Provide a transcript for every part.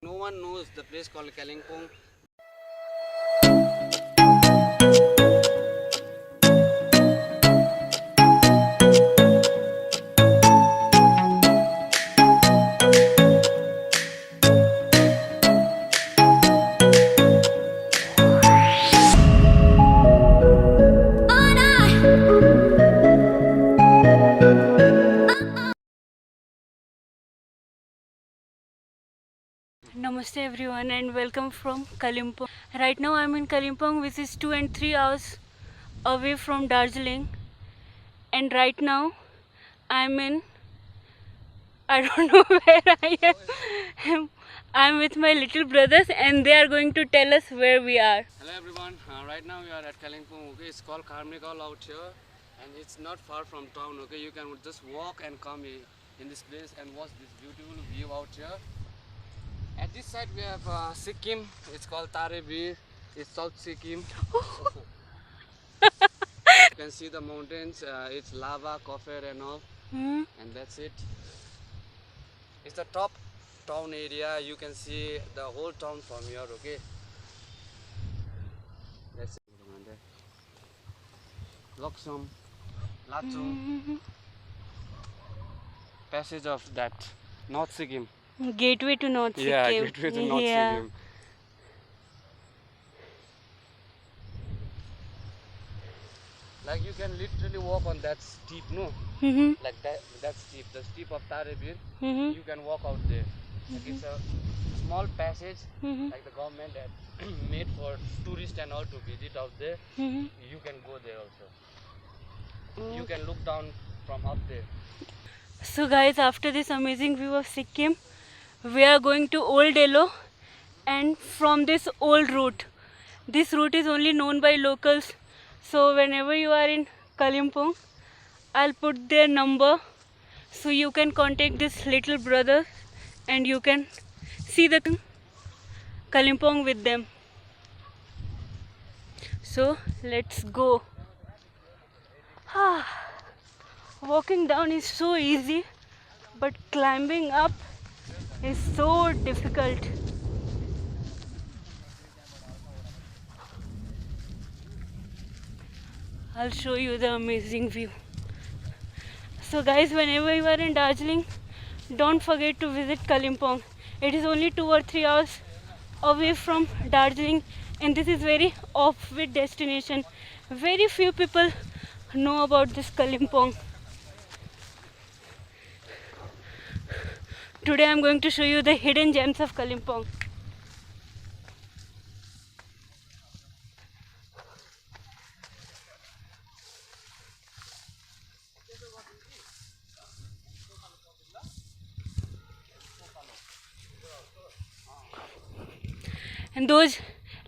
No one knows the place called Kalimpong. Namaste everyone and welcome from Kalimpong. Right now I'm in Kalimpong, which is 2 and 3 hours away from Darjeeling, and right now I'm in, I don't know where I am. I'm with my little brothers and they are going to tell us where we are. Hello everyone. Right now we are at Kalimpong. Okay, it's called Karmikal out here, and it's not far from town. Okay, you can just walk and come in this place and watch this beautiful view out here. At this side we have Sikkim. It's called Tarebir. It's South Sikkim. You can see the mountains. It's lava, Koffer and all, and that's it. It's the top town area. You can see the whole town from here. Okay, that's it. Loksum, Latsum, passage of that North Sikkim. Gateway to North Sikkim. Yeah, gateway to North Sikkim. Like you can literally walk on that steep, no? Like that steep, the steep of Tarebir. You can walk out there. Like it's a small passage, like the government had made for tourists and all to visit out there. You can go there also. You can look down from up there. So guys, after this amazing view of Sikkim, we are going to Old Elo, and from this old route. This route is only known by locals, so whenever you are in Kalimpong, I'll put their number so you can contact this little brother and you can see the Kalimpong with them. So let's go. Walking down is so easy, but climbing up is so difficult. I'll show you the amazing view. So guys, whenever you are in Darjeeling, don't forget to visit Kalimpong. It is only 2 or 3 hours away from Darjeeling, and this is very off-beat destination. Very few people know about this Kalimpong. Today I'm going to show you the hidden gems of Kalimpong. And those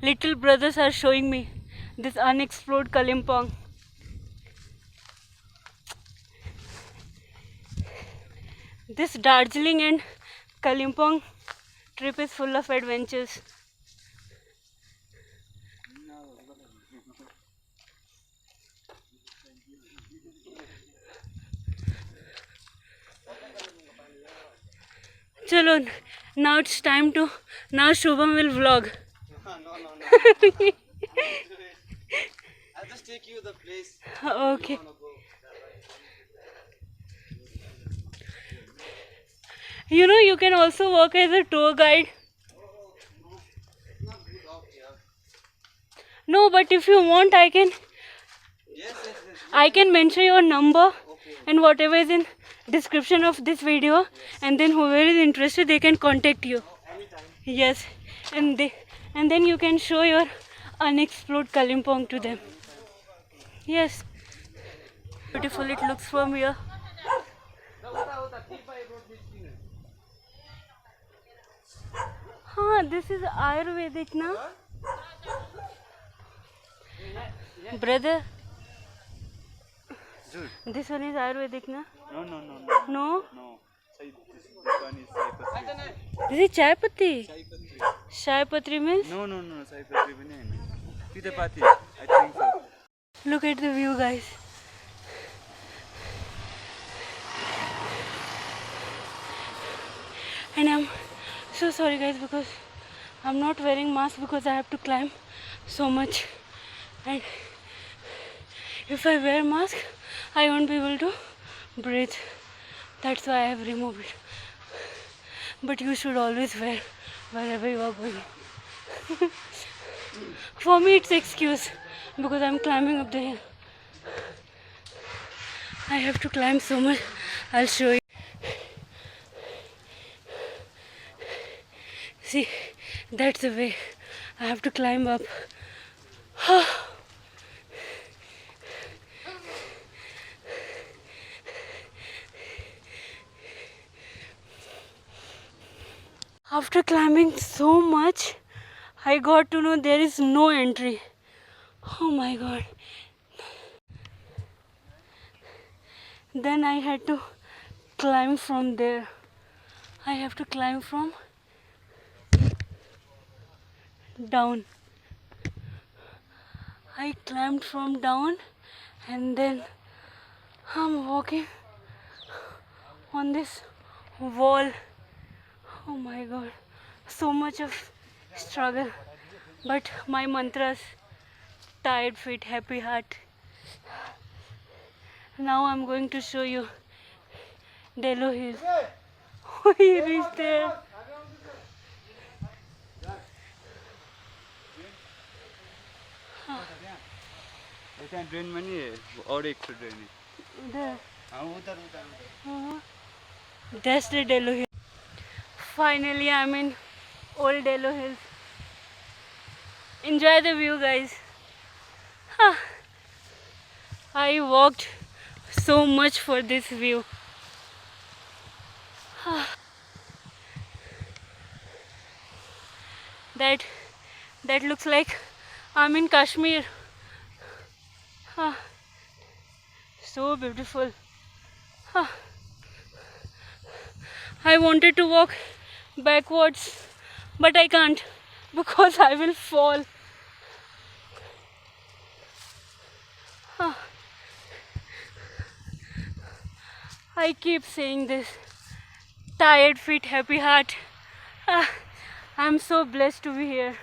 little brothers are showing me this unexplored Kalimpong. This Darjeeling and Kalimpong trip is full of adventures. Chalo, now it's time to, now Shubham will vlog. No. I'll just take you the place. Okay. You know, you can also work as a tour guide. No, but if you want, I can mention your number and whatever is in description of this video, and then whoever is interested, they can contact you. Yes, and then you can show your unexplored Kalimpong to them. Yes, beautiful it looks from here. This is Ayurvedic, na? Brother, this one is Ayurvedic, na? No? This one is Sai Patri. This is Chai Patti? Chai Patri means? No, Sai Patri bani haina. Tidapati, I think so. Look at the view, guys. And I'm so sorry guys, because I'm not wearing mask because I have to climb so much, and if I wear mask I won't be able to breathe. That's why I have removed it. But you should always wear wherever you are going. For me it's excuse because I'm climbing up the hill. I have to climb so much. I'll show you. See, that's the way. I have to climb up. After climbing so much, I got to know there is no entry. Oh my god. Then I had to climb from there. I have to climb from down. I climbed from down and then I'm walking on this wall. Oh my god, so much of struggle, but my mantras: tired feet, happy heart. Now I'm going to show you Delo Hill. We reached there. त्यहाँ ड्रेनमा नि अरू एक drain There. उता उता That's the Delo Hill. Finally, I'm in Old Delo Hills. Enjoy the view, guys. I walked so much for this view. That looks like I'm in Kashmir. So beautiful. I wanted to walk backwards, but I can't because I will fall. I keep saying this: tired feet, happy heart. I'm so blessed to be here.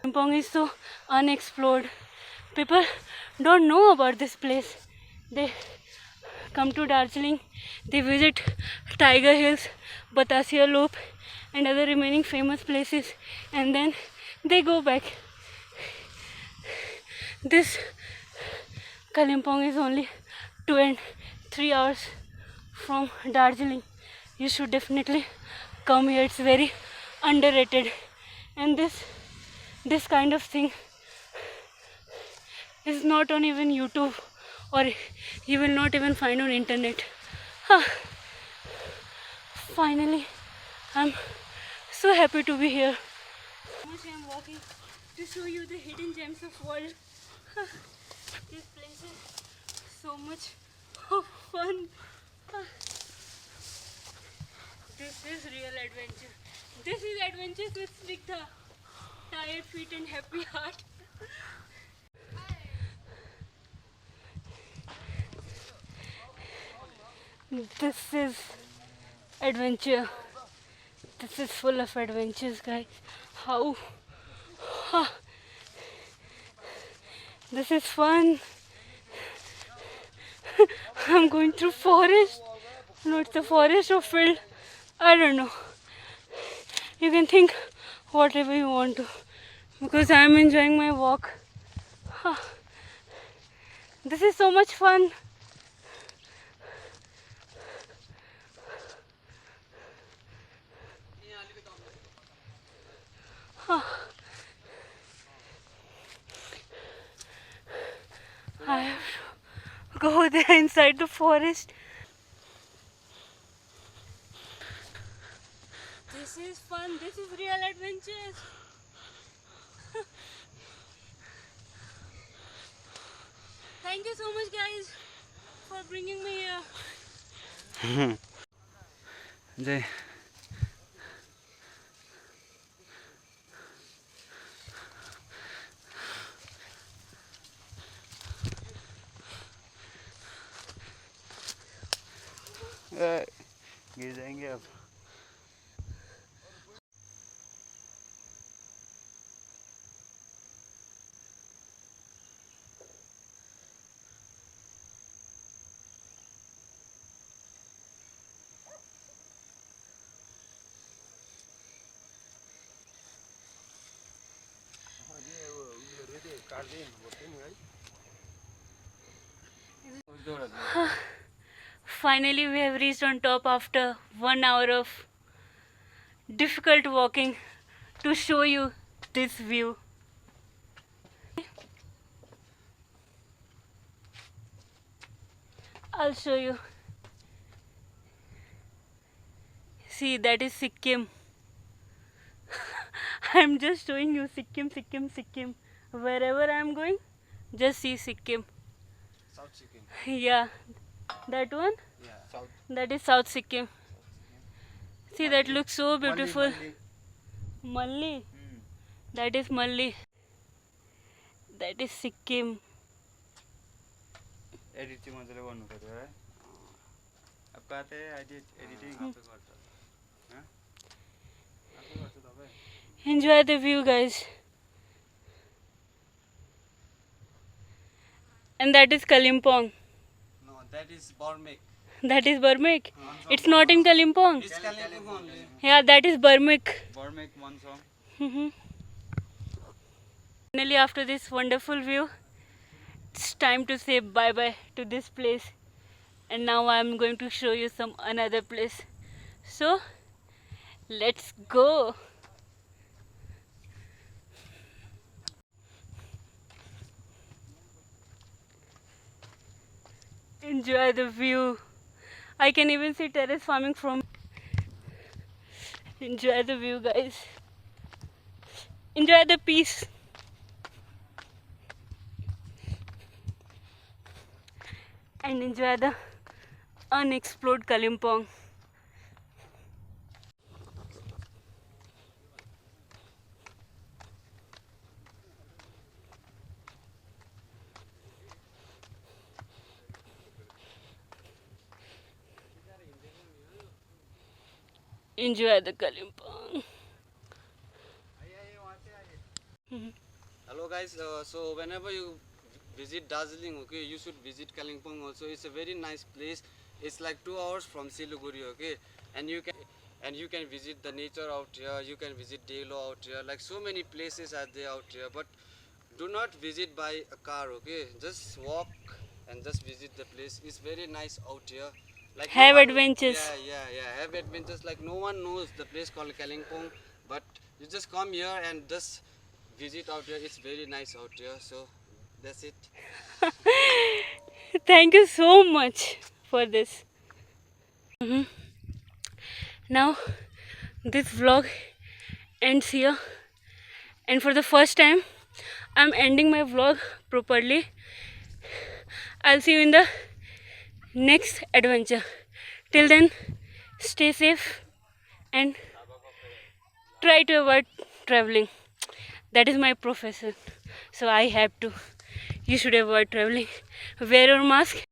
Kalimpong is so unexplored. People don't know about this place. They come to Darjeeling, they visit Tiger Hills, Batasia Loop and other remaining famous places, and then they go back. This Kalimpong is only 2 and 3 hours from Darjeeling. You should definitely come here. It's very underrated, and this kind of thing is not on even YouTube, or you will not even find on internet. Finally, I'm so happy to be here. I'm walking to show you the hidden gems of world. This place is so much fun. This is real adventure. This is adventures with Snigdha. Tired feet and happy heart. This is adventure. This is full of adventures, guys. How? This is fun. I'm going through forest. No, it's a forest or field. I don't know. You can think whatever you want to, because I'm enjoying my walk. This is so much fun. I have to go there inside the forest. This is fun. This is real adventures. Thank you so much, guys, for bringing me here. Jai. gap. Finally, we have reached on top after 1 hour of difficult walking to show you this view. I'll show you. See, that is Sikkim. I'm just showing you Sikkim, Sikkim, Sikkim. Wherever I'm going, just see Sikkim. South Sikkim. Yeah, that one? Yeah, South. That is South Sikkim. See, that looks so beautiful. Malli. That is Malli. That is Sikkim. Edit चाहिँ मजाले गर्नु पर्यो है अब कतै editing आफै गर्छ ह आफै गर्छ तपाई Enjoy the view, guys. And that is Kalimpong. No, that is Burmek. That is Burmek. It's not in Kalimpong. It's Kalimpong only. Yeah, that is Burmek. Burmek Monsong. Finally, after this wonderful view, it's time to say bye bye to this place. And now I'm going to show you some another place. So, let's go. Enjoy the view. I can even see terrace farming from. Enjoy the view, guys. Enjoy the peace. And enjoy the unexplored Kalimpong. Enjoy the Kalimpong. Hello guys, so whenever you visit Darjeeling, okay, you should visit Kalimpong also. It's a very nice place. It's like 2 hours from Siliguri, okay, and you can visit the nature out here. You can visit Delo out here. Like so many places are there out here, but do not visit by a car, okay. Just walk and just visit the place. It's very nice out here. Like Have no one- adventures. Yeah. Have adventures. Like no one knows the place called Kalimpong, but you just come here and just visit out here. It's very nice out here. So that's it. Thank you so much for this. Now, this vlog ends here, and for the first time, I'm ending my vlog properly. I'll see you in the next adventure. Till then, stay safe and try to avoid traveling. That is my profession, so I have to. You should avoid traveling. Wear your mask.